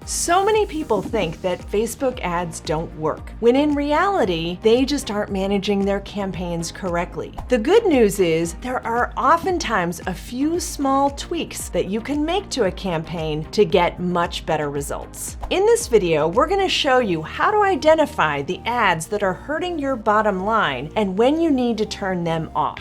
So many people think that Facebook ads don't work, when in reality, they just aren't managing their campaigns correctly. The good news is there are oftentimes a few small tweaks that you can make to a campaign to get much better results. In this video, we're going to show you how to identify the ads that are hurting your bottom line and when you need to turn them off.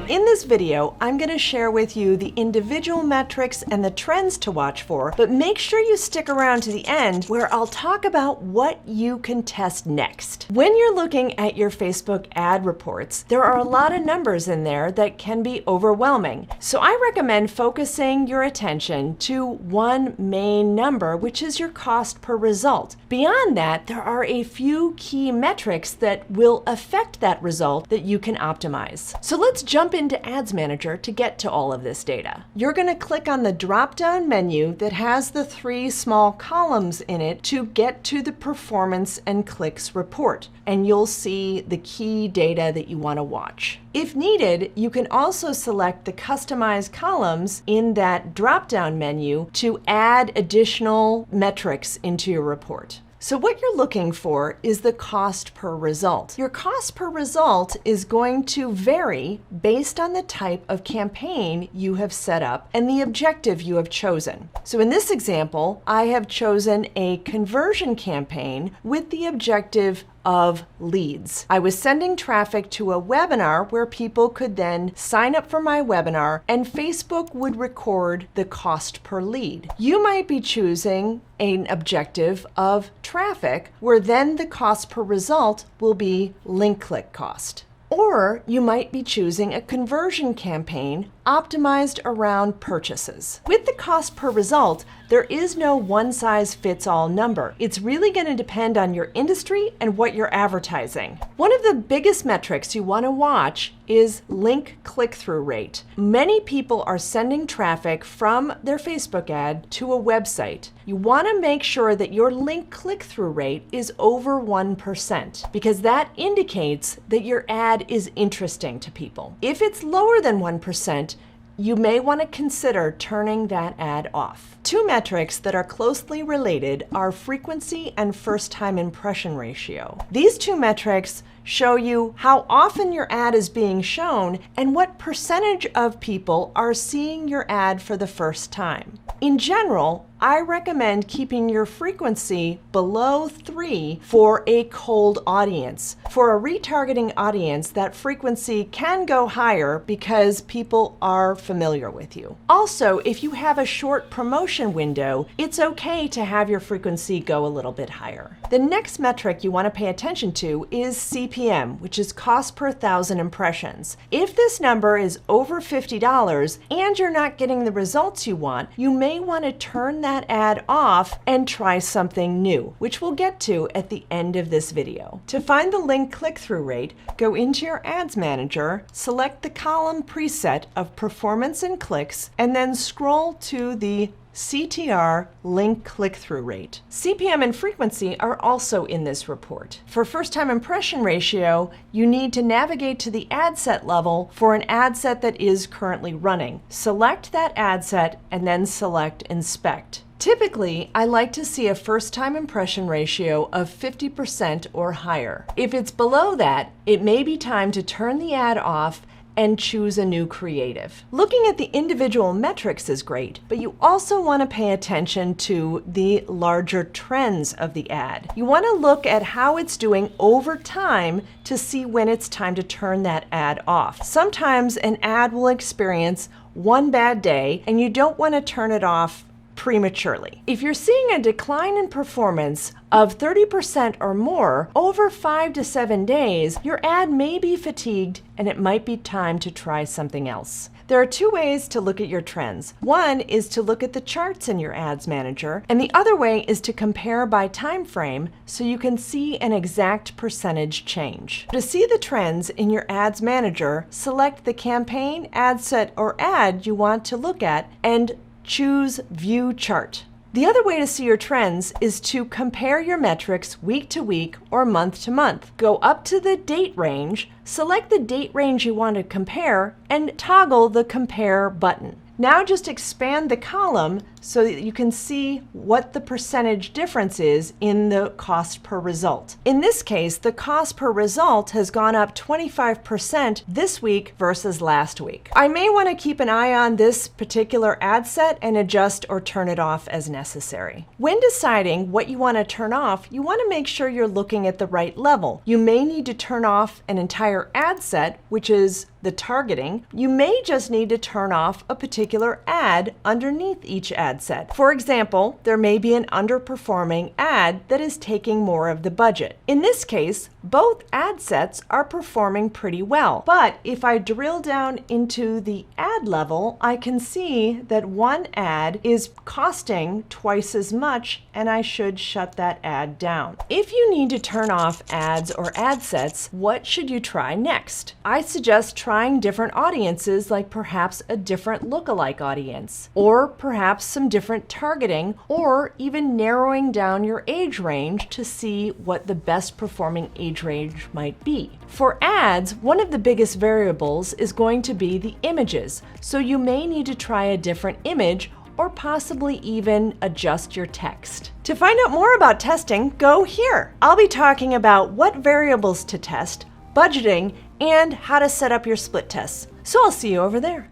In this video, I'm going to share with you the individual metrics and the trends to watch for, but make sure you stick around to the end where I'll talk about what you can test next. When you're looking at your Facebook ad reports, there are a lot of numbers in there that can be overwhelming. So I recommend focusing your attention to one main number, which is your cost per result. Beyond that, there are a few key metrics that will affect that result that you can optimize. So let's jump into Ads Manager to get to all of this data. You're going to click on the drop-down menu that has the three small columns in it to get to the Performance and Clicks report, and you'll see the key data that you want to watch. If needed, you can also select the Customize columns in that drop-down menu to add additional metrics into your report. So what you're looking for is the cost per result. Your cost per result is going to vary based on the type of campaign you have set up and the objective you have chosen. So in this example, I have chosen a conversion campaign with the objective of leads. I was sending traffic to a webinar where people could then sign up for my webinar and Facebook would record the cost per lead. You might be choosing an objective of traffic where then the cost per result will be link click cost. Or you might be choosing a conversion campaign optimized around purchases. With the cost per result, there is no one-size-fits-all number. It's really going to depend on your industry and what you're advertising. One of the biggest metrics you want to watch is link click-through rate. Many people are sending traffic from their Facebook ad to a website. You want to make sure that your link click-through rate is over 1% because that indicates that your ad is interesting to people. If it's lower than 1%, you may want to consider turning that ad off. Two metrics that are closely related are frequency and first-time impression ratio. These two metrics show you how often your ad is being shown and what percentage of people are seeing your ad for the first time. In general, I recommend keeping your frequency below 3 for a cold audience. For a retargeting audience, that frequency can go higher because people are familiar with you. Also, if you have a short promotion window, it's okay to have your frequency go a little bit higher. The next metric you want to pay attention to is CPM, which is cost per 1,000 impressions. If this number is over $50 and you're not getting the results you want, you may want to turn that ad off and try something new, which we'll get to at the end of this video. To find the link click-through rate, go into your Ads Manager, select the column preset of Performance and Clicks, and then scroll to the CTR link click-through rate. CPM and frequency are also in this report. For first-time impression ratio, you need to navigate to the ad set level for an ad set that is currently running. Select that ad set and then select Inspect. Typically, I like to see a first-time impression ratio of 50% or higher. If it's below that, it may be time to turn the ad off and choose a new creative. Looking at the individual metrics is great, but you also want to pay attention to the larger trends of the ad. You want to look at how it's doing over time to see when it's time to turn that ad off. Sometimes an ad will experience one bad day and you don't want to turn it off prematurely. If you're seeing a decline in performance of 30% or more over 5 to 7 days, your ad may be fatigued and it might be time to try something else. There are two ways to look at your trends. One is to look at the charts in your Ads Manager, and the other way is to compare by time frame so you can see an exact percentage change. To see the trends in your Ads Manager, select the campaign, ad set, or ad you want to look at and choose View Chart. The other way to see your trends is to compare your metrics week to week or month to month. Go up to the date range, select the date range you want to compare, and toggle the Compare button. Now just expand the column so that you can see what the percentage difference is in the cost per result. In this case, the cost per result has gone up 25% this week versus last week. I may want to keep an eye on this particular ad set and adjust or turn it off as necessary. When deciding what you want to turn off, you want to make sure you're looking at the right level. You may need to turn off an entire ad set, which is the targeting. You may just need to turn off a particular ad underneath each ad set. For example, there may be an underperforming ad that is taking more of the budget. In this case, both ad sets are performing pretty well. But if I drill down into the ad level, I can see that one ad is costing twice as much, and I should shut that ad down. If you need to turn off ads or ad sets, what should you try next? I suggest trying different audiences, like perhaps a different lookalike audience, or perhaps some different targeting, or even narrowing down your age range to see what the best performing age range might be. For ads, one of the biggest variables is going to be the images, so you may need to try a different image or possibly even adjust your text. To find out more about testing, go here. I'll be talking about what variables to test, budgeting, and how to set up your split tests. So I'll see you over there.